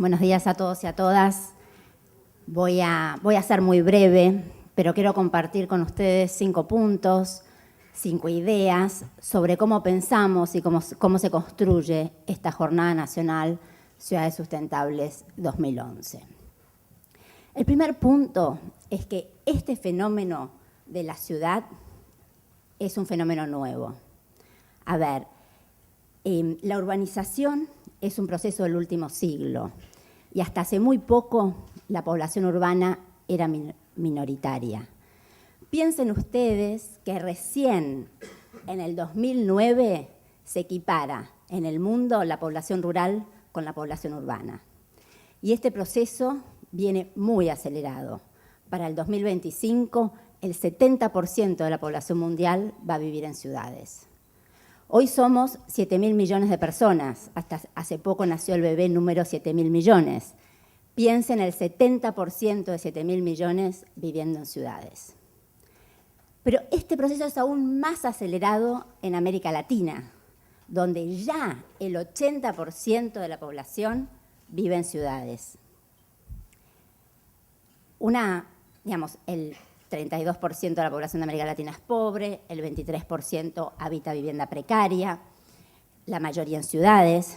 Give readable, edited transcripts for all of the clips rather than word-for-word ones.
Buenos días a todos y a todas. Voy a ser muy breve, pero quiero compartir con ustedes 5 puntos, 5 ideas sobre cómo pensamos y cómo se construye esta Jornada Nacional Ciudades Sustentables 2011. El primer punto es que este fenómeno de la ciudad es un fenómeno nuevo. A ver, la urbanización es un proceso del último siglo y hasta hace muy poco la población urbana era minoritaria. Piensen ustedes que recién en el 2009 se equipara en el mundo la población rural con la población urbana. Y este proceso viene muy acelerado. Para el 2025, el 70% de la población mundial va a vivir en ciudades. Hoy somos 7.000 millones de personas. Hasta hace poco nació el bebé número 7.000 millones. Piensen el 70% de 7.000 millones viviendo en ciudades. Pero este proceso es aún más acelerado en América Latina, donde ya el 80% de la población vive en ciudades. El 32% de la población de América Latina es pobre, el 23% habita vivienda precaria, la mayoría en ciudades.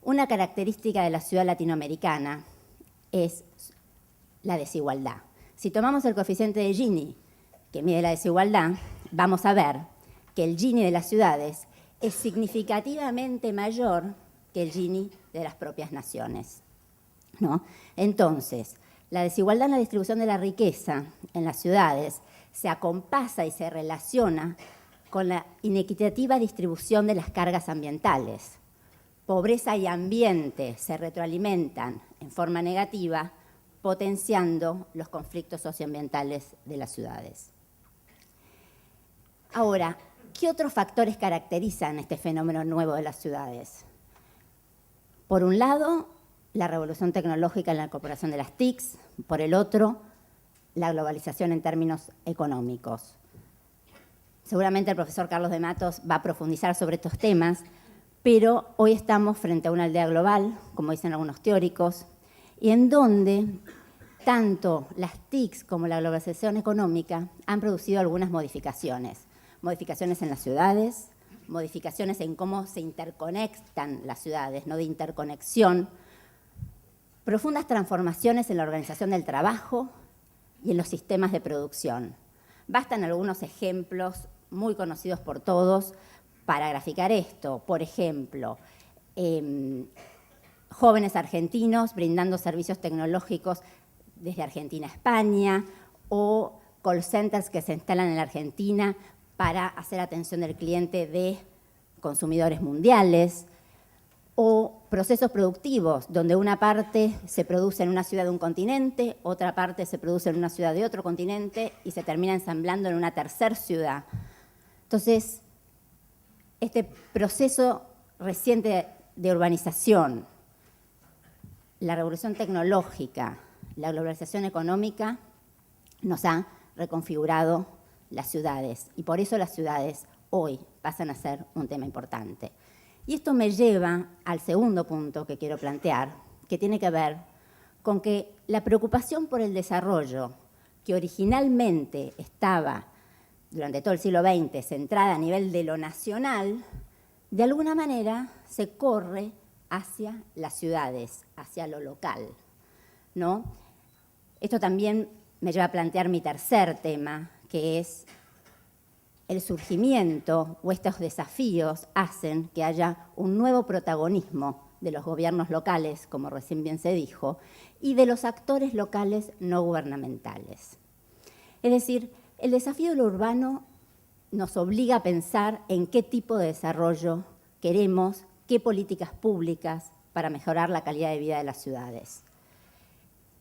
Una característica de la ciudad latinoamericana es la desigualdad. Si tomamos el coeficiente de Gini, que mide la desigualdad, vamos a ver que el Gini de las ciudades es significativamente mayor que el Gini de las propias naciones, ¿no? Entonces, la desigualdad en la distribución de la riqueza en las ciudades se acompasa y se relaciona con la inequitativa distribución de las cargas ambientales. Pobreza y ambiente se retroalimentan en forma negativa, potenciando los conflictos socioambientales de las ciudades. Ahora, ¿qué otros factores caracterizan este fenómeno nuevo de las ciudades? Por un lado, la revolución tecnológica en la incorporación de las TICs, por el otro, la globalización en términos económicos. Seguramente el profesor Carlos de Matos va a profundizar sobre estos temas, pero hoy estamos frente a una aldea global, como dicen algunos teóricos, y en donde tanto las TICs como la globalización económica han producido algunas modificaciones. Modificaciones en las ciudades, modificaciones en cómo se interconectan las ciudades, no de interconexión, profundas transformaciones en la organización del trabajo y en los sistemas de producción. Bastan algunos ejemplos muy conocidos por todos para graficar esto. Por ejemplo, jóvenes argentinos brindando servicios tecnológicos desde Argentina a España, o call centers que se instalan en la Argentina para hacer atención del cliente de consumidores mundiales, o procesos productivos, donde una parte se produce en una ciudad de un continente, otra parte se produce en una ciudad de otro continente y se termina ensamblando en una tercera ciudad. Entonces, este proceso reciente de urbanización, la revolución tecnológica, la globalización económica, nos ha reconfigurado las ciudades y por eso las ciudades hoy pasan a ser un tema importante. Y esto me lleva al segundo punto que quiero plantear, que tiene que ver con que la preocupación por el desarrollo, que originalmente estaba durante todo el siglo XX centrada a nivel de lo nacional, de alguna manera se corre hacia las ciudades, hacia lo local, ¿no? Esto también me lleva a plantear mi tercer tema, que es el surgimiento o estos desafíos hacen que haya un nuevo protagonismo de los gobiernos locales, como recién bien se dijo, y de los actores locales no gubernamentales. Es decir, el desafío de lo urbano nos obliga a pensar en qué tipo de desarrollo queremos, qué políticas públicas para mejorar la calidad de vida de las ciudades.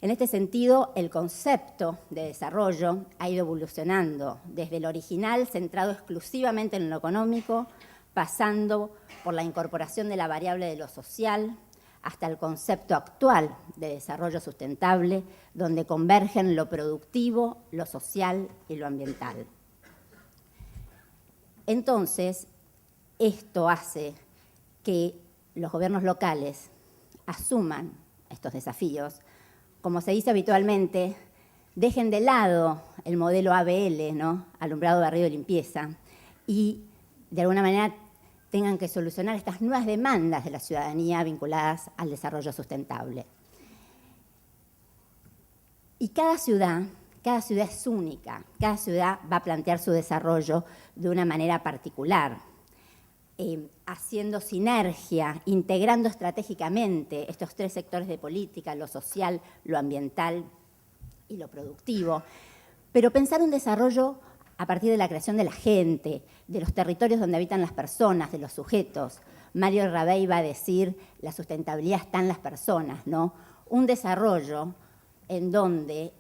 En este sentido, el concepto de desarrollo ha ido evolucionando desde el original, centrado exclusivamente en lo económico, pasando por la incorporación de la variable de lo social, hasta el concepto actual de desarrollo sustentable, donde convergen lo productivo, lo social y lo ambiental. Entonces, esto hace que los gobiernos locales asuman estos desafíos. Como se dice habitualmente, dejen de lado el modelo ABL, ¿no? Alumbrado, barrido y limpieza, y de alguna manera tengan que solucionar estas nuevas demandas de la ciudadanía vinculadas al desarrollo sustentable. Y cada ciudad es única, cada ciudad va a plantear su desarrollo de una manera particular, haciendo sinergia, integrando estratégicamente estos tres sectores de política, lo social, lo ambiental y lo productivo, pero pensar un desarrollo a partir de la creación de la gente, de los territorios donde habitan las personas, de los sujetos. Mario Rabey va a decir, la sustentabilidad está en las personas, ¿no? Un desarrollo en donde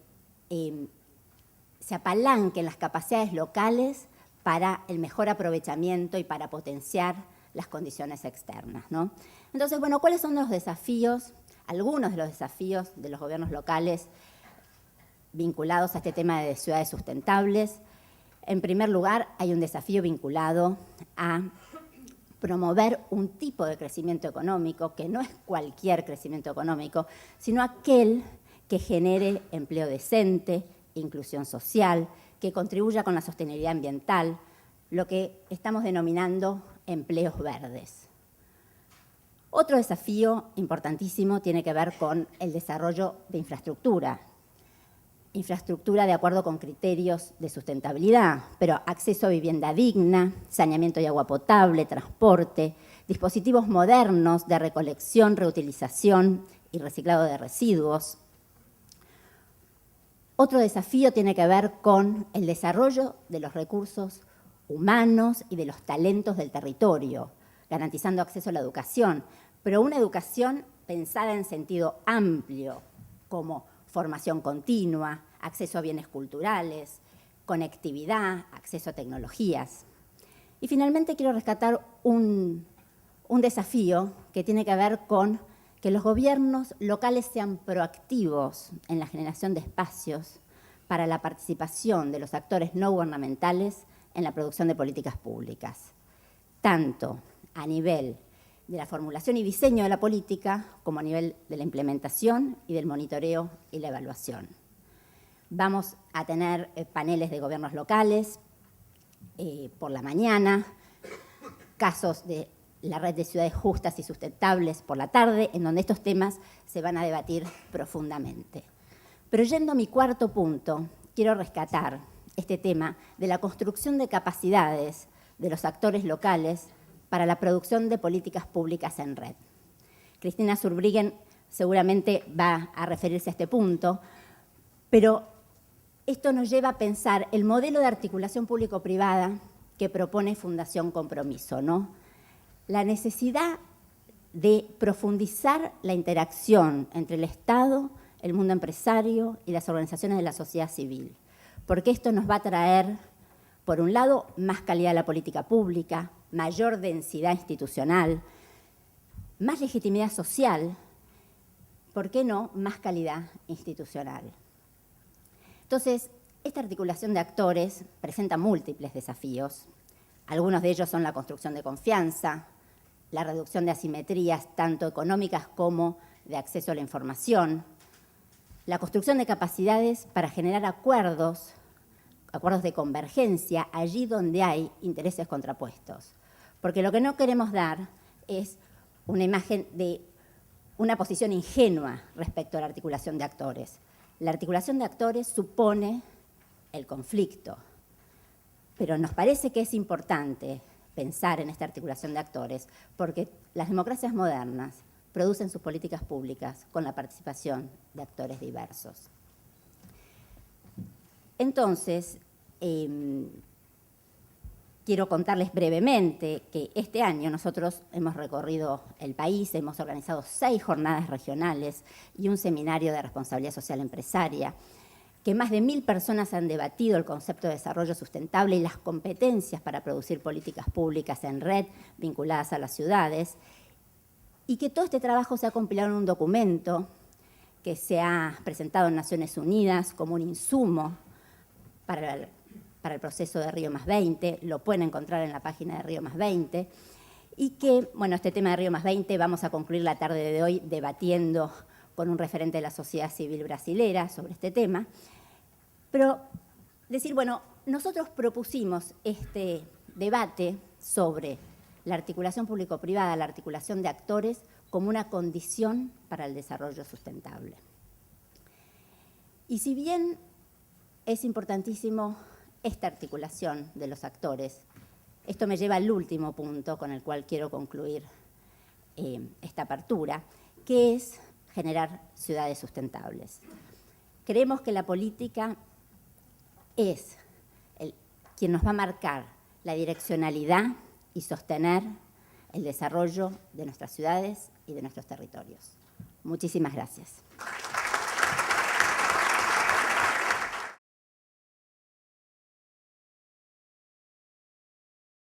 se apalanquen las capacidades locales para el mejor aprovechamiento y para potenciar las condiciones externas, ¿no? Entonces, bueno, ¿cuáles son los desafíos, algunos de los desafíos de los gobiernos locales vinculados a este tema de ciudades sustentables? En primer lugar, hay un desafío vinculado a promover un tipo de crecimiento económico que no es cualquier crecimiento económico, sino aquel que genere empleo decente, inclusión social, que contribuya con la sostenibilidad ambiental, lo que estamos denominando empleos verdes. Otro desafío importantísimo tiene que ver con el desarrollo de infraestructura. Infraestructura de acuerdo con criterios de sustentabilidad, pero acceso a vivienda digna, saneamiento y agua potable, transporte, dispositivos modernos de recolección, reutilización y reciclado de residuos. Otro desafío tiene que ver con el desarrollo de los recursos humanos y de los talentos del territorio, garantizando acceso a la educación, pero una educación pensada en sentido amplio, como formación continua, acceso a bienes culturales, conectividad, acceso a tecnologías. Y finalmente quiero rescatar un desafío que tiene que ver con que los gobiernos locales sean proactivos en la generación de espacios para la participación de los actores no gubernamentales en la producción de políticas públicas, tanto a nivel de la formulación y diseño de la política como a nivel de la implementación y del monitoreo y la evaluación. Vamos a tener paneles de gobiernos locales por la mañana, casos de la red de ciudades justas y sustentables por la tarde, en donde estos temas se van a debatir profundamente. Pero yendo a mi cuarto punto, quiero rescatar este tema de la construcción de capacidades de los actores locales para la producción de políticas públicas en red. Cristina Zurbriggen seguramente va a referirse a este punto, pero esto nos lleva a pensar el modelo de articulación público-privada que propone Fundación Compromiso, ¿no? La necesidad de profundizar la interacción entre el Estado, el mundo empresario y las organizaciones de la sociedad civil, porque esto nos va a traer, por un lado, más calidad de la política pública, mayor densidad institucional, más legitimidad social, ¿por qué no más calidad institucional? Entonces, esta articulación de actores presenta múltiples desafíos. Algunos de ellos son la construcción de confianza, la reducción de asimetrías tanto económicas como de acceso a la información, la construcción de capacidades para generar acuerdos de convergencia allí donde hay intereses contrapuestos. Porque lo que no queremos dar es una imagen de una posición ingenua respecto a la articulación de actores. La articulación de actores supone el conflicto, pero nos parece que es importante pensar en esta articulación de actores porque las democracias modernas producen sus políticas públicas con la participación de actores diversos. Entonces, quiero contarles brevemente que este año nosotros hemos recorrido el país, hemos organizado 6 jornadas regionales y un seminario de responsabilidad social empresaria, que más de 1000 personas han debatido el concepto de desarrollo sustentable y las competencias para producir políticas públicas en red vinculadas a las ciudades, y que todo este trabajo se ha compilado en un documento que se ha presentado en Naciones Unidas como un insumo para el proceso de Río + 20, lo pueden encontrar en la página de Río + 20, y que, bueno, este tema de Río + 20 vamos a concluir la tarde de hoy debatiendo con un referente de la sociedad civil brasilera sobre este tema, pero decir, bueno, nosotros propusimos este debate sobre la articulación público-privada, la articulación de actores, como una condición para el desarrollo sustentable. Y si bien es importantísimo esta articulación de los actores, esto me lleva al último punto con el cual quiero concluir esta apertura, que es generar ciudades sustentables. Creemos que la política es quien nos va a marcar la direccionalidad y sostener el desarrollo de nuestras ciudades y de nuestros territorios. Muchísimas gracias.